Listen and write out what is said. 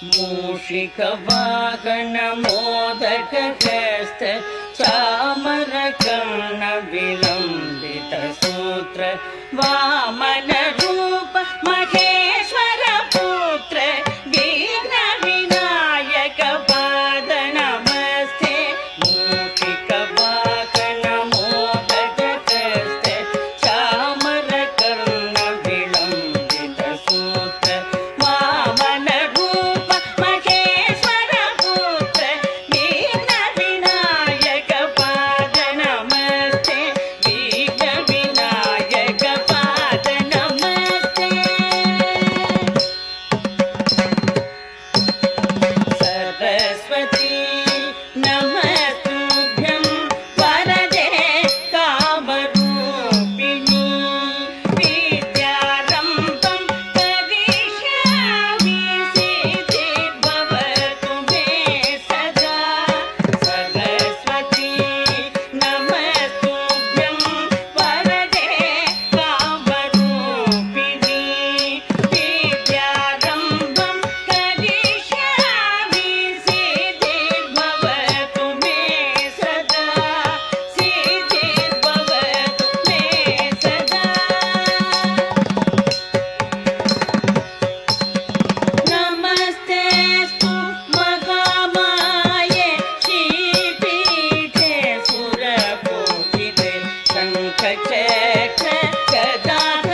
मूषिकवाहन मोदकहस्त चामरकर्ण विलम्बित सूत्र वामन रूप महेश्वर पुत्र विघ्न विनायक पाद नमस्ते मूषिकवाहन मोदकहस्त चामरकर्ण विलम्बित सूत्र वामन रूप महेश्वर पुत्र विघ्न विनायक पाद नमस्ते विघ्न विनायक पाद नमस्ते सरस्वती नमस्तुभ्यं वरदे कामरूपिणी विद्यारम्भं करिष्यामि सिद्धिर्भवतु मे सदा सरस्वती नमस्तुभ्यं वरदे कामरूपिणी विद्यारम्भं करिष्यामि सिद्धिर्भवतु मे सदा सिद्धिर्भवतु मे सदा नमस्तेऽस्तु महामाये श्रीपीठे सुरपूजिते शङ्खचक्र गदाधर